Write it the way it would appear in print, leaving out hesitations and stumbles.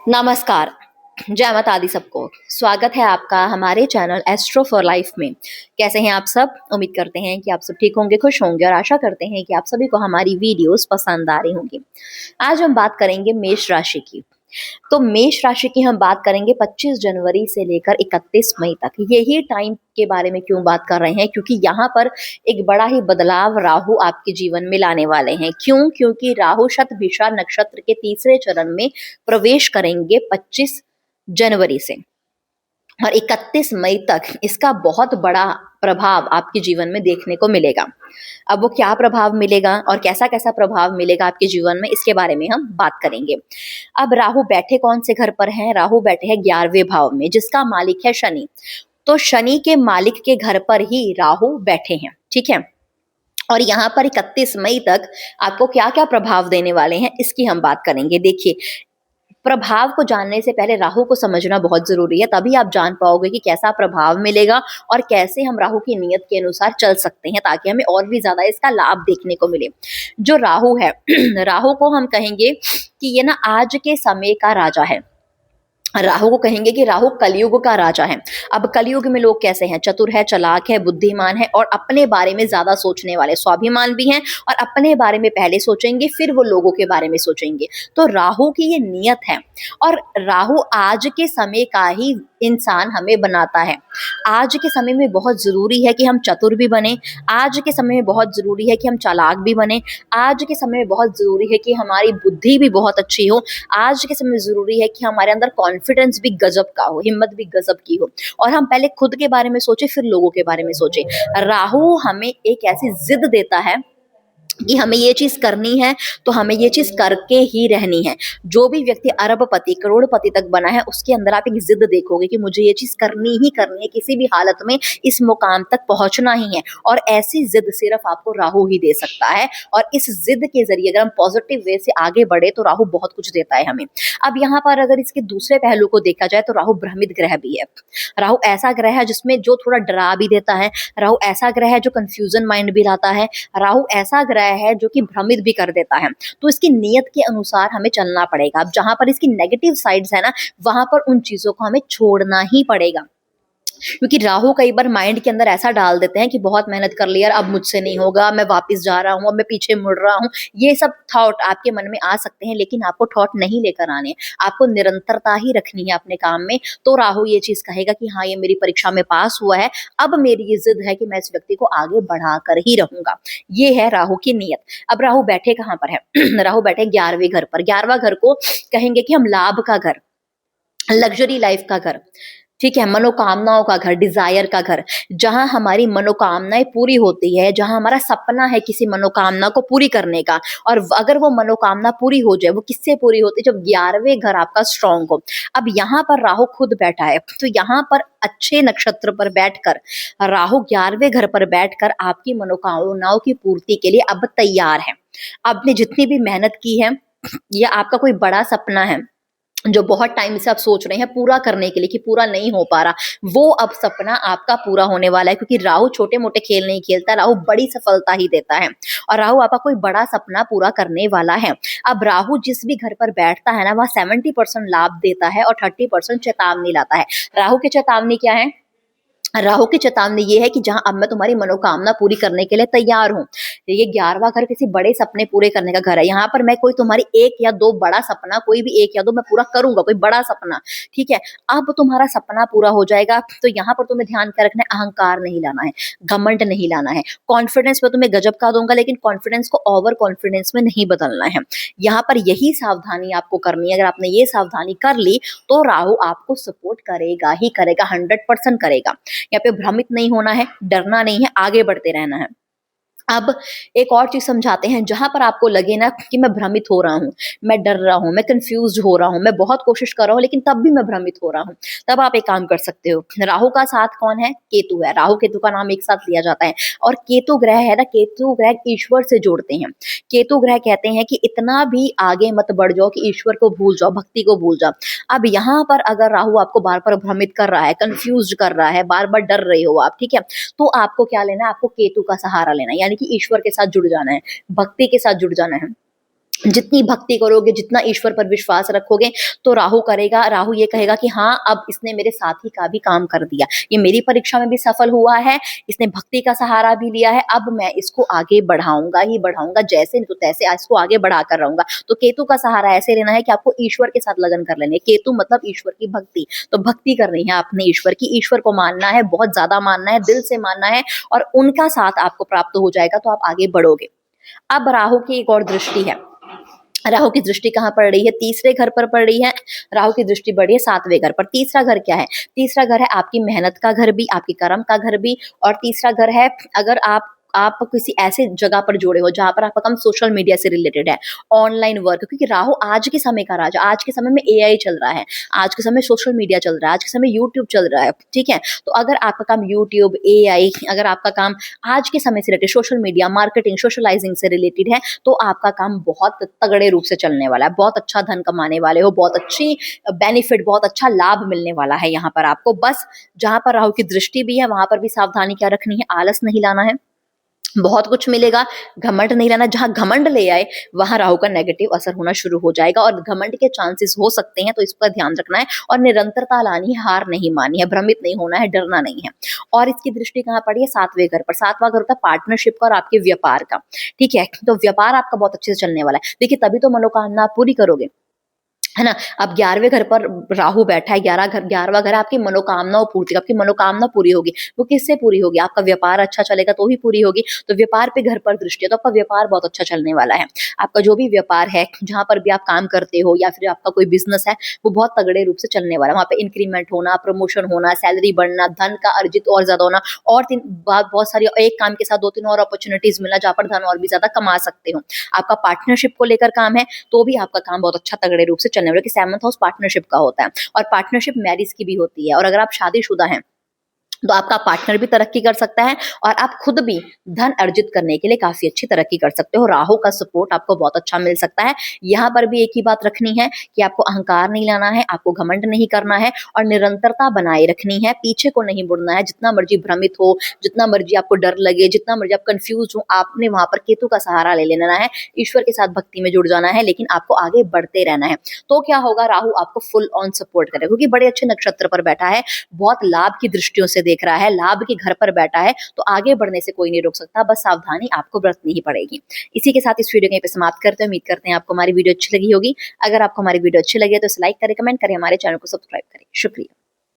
नमस्कार, जय माता दी सबको। स्वागत है आपका हमारे चैनल एस्ट्रो फॉर लाइफ में। कैसे हैं आप सब? उम्मीद करते हैं कि आप सब ठीक होंगे, खुश होंगे और आशा करते हैं कि आप सभी को हमारी वीडियोस पसंद आ रही होंगी। आज हम बात करेंगे मेष राशि की। तो मेष राशि की हम बात करेंगे 25 जनवरी से लेकर 31 मई तक। यही टाइम के बारे में क्यों बात कर रहे हैं? क्योंकि यहाँ पर एक बड़ा ही बदलाव राहु आपके जीवन में लाने वाले हैं। क्यों? क्योंकि राहु शतभिषा नक्षत्र के तीसरे चरण में प्रवेश करेंगे 25 जनवरी से और 31 मई तक इसका बहुत बड़ा प्रभाव आपके जीवन में देखने को मिलेगा। अब वो क्या प्रभाव मिलेगा और कैसा कैसा प्रभाव मिलेगा आपके जीवन में, इसके बारे में हम बात करेंगे। अब राहु बैठे कौन से घर पर हैं? राहु बैठे हैं 11वें भाव में, जिसका मालिक है शनि। तो शनि के मालिक के घर पर ही राहु बैठे हैं, ठीक है। और यहाँ पर 31 मई तक आपको क्या क्या प्रभाव देने वाले हैं, इसकी हम बात करेंगे। देखिए, प्रभाव को जानने से पहले राहु को समझना बहुत जरूरी है, तभी आप जान पाओगे कि कैसा प्रभाव मिलेगा और कैसे हम राहु की नियत के अनुसार चल सकते हैं, ताकि हमें और भी ज्यादा इसका लाभ देखने को मिले। जो राहु है राहु को हम कहेंगे कि ये ना आज के समय का राजा है। राहु को कहेंगे कि राहु कलयुग का राजा है। अब कलयुग में लोग कैसे हैं? चतुर है, चालाक है, बुद्धिमान है और अपने बारे में ज्यादा सोचने वाले, स्वाभिमान भी हैं और अपने बारे में पहले सोचेंगे, फिर वो लोगों के बारे में सोचेंगे। तो राहु की ये नियत है और राहु आज के समय का ही इंसान हमें बनाता है। आज के समय में बहुत जरूरी है कि हम चतुर भी बने, आज के समय में बहुत जरूरी है कि हम चालाक भी बने, आज के समय में बहुत जरूरी है कि हमारी बुद्धि भी बहुत अच्छी हो, आज के समय में जरूरी है कि हमारे अंदर कॉन्फिडेंस भी गजब का हो, हिम्मत भी गजब की हो और हम पहले खुद के बारे में सोचे, फिर लोगों के बारे में सोचे। राहु हमें एक ऐसी जिद देता है कि हमें ये चीज करनी है तो हमें ये चीज करके ही रहनी है। जो भी व्यक्ति अरबपति, करोड़पति तक बना है, उसके अंदर आप एक जिद देखोगे कि मुझे ये चीज करनी ही करनी है, किसी भी हालत में इस मुकाम तक पहुंचना ही है। और ऐसी जिद सिर्फ आपको राहु ही दे सकता है और इस जिद के जरिए अगर हम पॉजिटिव वे से आगे बढ़े तो राहु बहुत कुछ देता है हमें। अब यहाँ पर अगर इसके दूसरे पहलू को देखा जाए तो राहु भ्रमित ग्रह भी है। राहु ऐसा ग्रह है जिसमें जो थोड़ा डरा भी देता है, राहु ऐसा ग्रह है जो कंफ्यूजन माइंड भी लाता है, राहु ऐसा ग्रह है जो कि भ्रमित भी कर देता है। तो इसकी नियत के अनुसार हमें चलना पड़ेगा। अब जहां पर इसकी नेगेटिव साइड्स है ना, वहां पर उन चीजों को हमें छोड़ना ही पड़ेगा। क्योंकि राहु कई बार माइंड के अंदर ऐसा डाल देते हैं कि बहुत मेहनत कर ली यार, अब मुझसे नहीं होगा, मैं वापस जा रहा हूँ, अब मैं पीछे मुड़ रहा हूँ। ये सब थॉट आपके मन में आ सकते हैं, लेकिन आपको थॉट नहीं लेकर आने, आपको निरंतरता ही रखनी है अपने काम में। तो राहु ये चीज कहेगा कि हाँ, ये मेरी परीक्षा में पास हुआ है, अब मेरी ये जिद है कि मैं इस व्यक्ति को आगे बढ़ाकर ही रहूंगा। ये है राहु की नियत। अब राहु बैठे कहाँ पर है? राहु बैठे 11वें घर पर। 11वां घर को कहेंगे कि हम लाभ का घर, लग्जरी लाइफ का घर, ठीक है, मनोकामनाओं का घर, डिजायर का घर, जहां हमारी मनोकामनाएं पूरी होती है, जहां हमारा सपना है किसी मनोकामना को पूरी करने का। और अगर वो मनोकामना पूरी हो जाए, वो किससे पूरी होती है? जब 11वें घर आपका स्ट्रांग हो। अब यहाँ पर राहु खुद बैठा है, तो यहाँ पर अच्छे नक्षत्र पर बैठकर राहु 11वें घर पर बैठकर आपकी मनोकामनाओं की पूर्ति के लिए अब तैयार है। आपने जितनी भी मेहनत की है, या आपका कोई बड़ा सपना है जो बहुत टाइम से आप सोच रहे हैं पूरा करने के लिए, कि पूरा नहीं हो पा रहा, वो अब सपना आपका पूरा होने वाला है। क्योंकि राहु छोटे मोटे खेल नहीं खेलता, राहु बड़ी सफलता ही देता है और राहु आपका कोई बड़ा सपना पूरा करने वाला है। अब राहु जिस भी घर पर बैठता है ना, वह 70% लाभ देता है और 30% चेतावनी लाता है। राहु की चेतावनी क्या है? राहु की चेतावनी ये है कि जहां अब मैं तुम्हारी मनोकामना पूरी करने के लिए तैयार हूं। ये 11वां घर किसी बड़े सपने पूरे करने का घर है। यहाँ पर मैं कोई तुम्हारी एक या दो बड़ा सपना, कोई भी एक या दो मैं पूरा करूंगा, कोई बड़ा सपना, ठीक है। अब तुम्हारा सपना पूरा हो जाएगा तो यहाँ पर तुम्हें ध्यान क्या रखना है? अहंकार नहीं लाना है, घमंड नहीं लाना है। कॉन्फिडेंस में तुम्हें गजब का दूंगा, लेकिन कॉन्फिडेंस को ओवर कॉन्फिडेंस में नहीं बदलना है। यहाँ पर यही सावधानी आपको करनी है। अगर आपने ये सावधानी कर ली तो राहु आपको सपोर्ट करेगा ही करेगा, 100% करेगा। यहाँ पे भ्रमित नहीं होना है, डरना नहीं है, आगे बढ़ते रहना है। अब एक और चीज समझाते हैं, जहां पर आपको लगे ना कि मैं भ्रमित हो रहा हूँ, मैं डर रहा हूँ, मैं कंफ्यूज हो रहा हूँ, मैं बहुत कोशिश कर रहा हूँ लेकिन तब भी मैं भ्रमित हो रहा हूँ, तब आप एक काम कर सकते हो। राहु का साथ कौन है? केतु है। राहु केतु का नाम एक साथ लिया जाता है और केतु ग्रह है ना, केतु ग्रह ईश्वर से जोड़ते हैं। केतु ग्रह कहते हैं कि इतना भी आगे मत बढ़ जाओ कि ईश्वर को भूल जाओ, भक्ति को भूल जाओ। अब यहाँ पर अगर राहु आपको बार बार भ्रमित कर रहा है, कंफ्यूज कर रहा है, बार बार डर रहे हो आप, ठीक है, तो आपको क्या लेना है? आपको केतु का सहारा लेना है, यानी कि ईश्वर के साथ जुड़ जाना है, भक्ति के साथ जुड़ जाना है। जितनी भक्ति करोगे, जितना ईश्वर पर विश्वास रखोगे, तो राहु करेगा, राहु ये कहेगा कि हाँ, अब इसने मेरे साथी का भी काम कर दिया। ये मेरी परीक्षा में भी सफल हुआ है, इसने भक्ति का सहारा भी लिया है, अब मैं इसको आगे बढ़ाऊँगा ही बढ़ाऊँगा, जैसे नहीं तो तैसे इसको आगे बढ़ाकर रहूँगा। तो केतु का सहारा ऐसे लेना है कि आपको ईश्वर के साथ लगन कर लेनी है। केतु मतलब ईश्वर की भक्ति, तो भक्ति करनी है आपने ईश्वर की, ईश्वर को मानना है, बहुत ज़्यादा मानना है, दिल से मानना है और उनका साथ आपको प्राप्त हो जाएगा, तो आप आगे बढ़ोगे। अब राहु की एक और दृष्टि है। राहु की दृष्टि कहाँ पड़ रही है? तीसरे घर पर पड़ रही है। राहु की दृष्टि पड़ रही है 7वें घर पर। तीसरा घर क्या है? तीसरा घर है आपकी मेहनत का घर भी, आपके कर्म का घर भी, और तीसरा घर है अगर आप किसी ऐसे जगह पर जुड़े हो जहां पर आपका काम सोशल मीडिया से रिलेटेड है, ऑनलाइन वर्क, क्योंकि राहु आज के समय का राजा, आज के समय में एआई चल रहा है, आज के समय सोशल मीडिया चल रहा है, आज के समय यूट्यूब चल रहा है, ठीक है। तो अगर आपका काम यूट्यूब, एआई, अगर आपका काम आज के समय से related social media, marketing, socialising से रिलेटेड है, तो आपका काम बहुत तगड़े रूप से चलने वाला है, बहुत अच्छा धन कमाने वाले हो, बहुत अच्छी बेनिफिट, बहुत अच्छा लाभ मिलने वाला है यहाँ पर आपको। बस जहां पर राहु की दृष्टि भी है वहां पर भी सावधानी क्या रखनी है? आलस नहीं लाना है, बहुत कुछ मिलेगा, घमंड नहीं रहना। जहां घमंड ले आए वहां राहु का नेगेटिव असर होना शुरू हो जाएगा और घमंड के चांसेस हो सकते हैं, तो इस पर ध्यान रखना है और निरंतरता लानी है, हार नहीं मानी है, भ्रमित नहीं होना है, डरना नहीं है। और इसकी दृष्टि कहाँ पड़ी है? 7वें घर पर। 7वां घर होता है पार्टनरशिप का और आपके व्यापार का, ठीक है। तो व्यापार आपका बहुत अच्छे से चलने वाला है। देखिए, तभी तो मनोकामना आप पूरी करोगे, है ना। अब 11वें घर पर राहु बैठा है, 11वां घर आपकी मनोकामनाओं पूर्ति, आपकी मनोकामना पूरी होगी। वो किससे पूरी होगी? आपका व्यापार अच्छा चलेगा तो ही पूरी होगी। तो व्यापार पे घर पर दृष्टि है, तो आपका व्यापार बहुत अच्छा चलने वाला है। आपका जो भी व्यापार है, जहां पर भी आप काम करते हो या फिर आपका कोई बिजनेस है, वो बहुत तगड़े रूप से चलने वाला है। वहां पे इंक्रीमेंट होना, प्रमोशन होना, सैलरी बढ़ना, धन का अर्जित और ज्यादा होना, और बहुत सारी एक काम के साथ 2-3 और अपॉर्चुनिटीज मिलना, जहां पर धन और भी ज्यादा कमा सकते हो। आपका पार्टनरशिप को लेकर काम है, तो भी आपका काम बहुत अच्छा तगड़े रूप से चलने वाला है, कि 7th हाउस पार्टनरशिप का होता है और पार्टनरशिप मैरिज की भी होती है। और अगर आप शादीशुदा हैं तो आपका पार्टनर भी तरक्की कर सकता है और आप खुद भी धन अर्जित करने के लिए काफी अच्छी तरक्की कर सकते हो। राहु का सपोर्ट आपको बहुत अच्छा मिल सकता है। यहाँ पर भी एक ही बात रखनी है कि आपको अहंकार नहीं लाना है, आपको घमंड नहीं करना है और निरंतरता बनाए रखनी है, पीछे को नहीं मुड़ना है। जितना मर्जी भ्रमित हो, जितना मर्जी आपको डर लगे, जितना मर्जी आप कंफ्यूज हो, आपने वहां पर केतु का सहारा ले लेना है, ईश्वर के साथ भक्ति में जुड़ जाना है, लेकिन आपको आगे बढ़ते रहना है। तो क्या होगा? राहु आपको फुल ऑन सपोर्ट करेगा, क्योंकि बड़े अच्छे नक्षत्र पर बैठा है, बहुत लाभ की दृष्टियों से देख रहा है, लाभ के घर पर बैठा है, तो आगे बढ़ने से कोई नहीं रोक सकता। बस सावधानी आपको बरतनी ही पड़ेगी। इसी के साथ इस वीडियो को यहीं पे समाप्त करते हैं। उम्मीद करते हैं आपको हमारी वीडियो अच्छी लगी होगी। अगर आपको हमारी वीडियो अच्छी लगी है तो इसे लाइक करें, कमेंट करें, हमारे चैनल को सब्सक्राइब करें। शुक्रिया।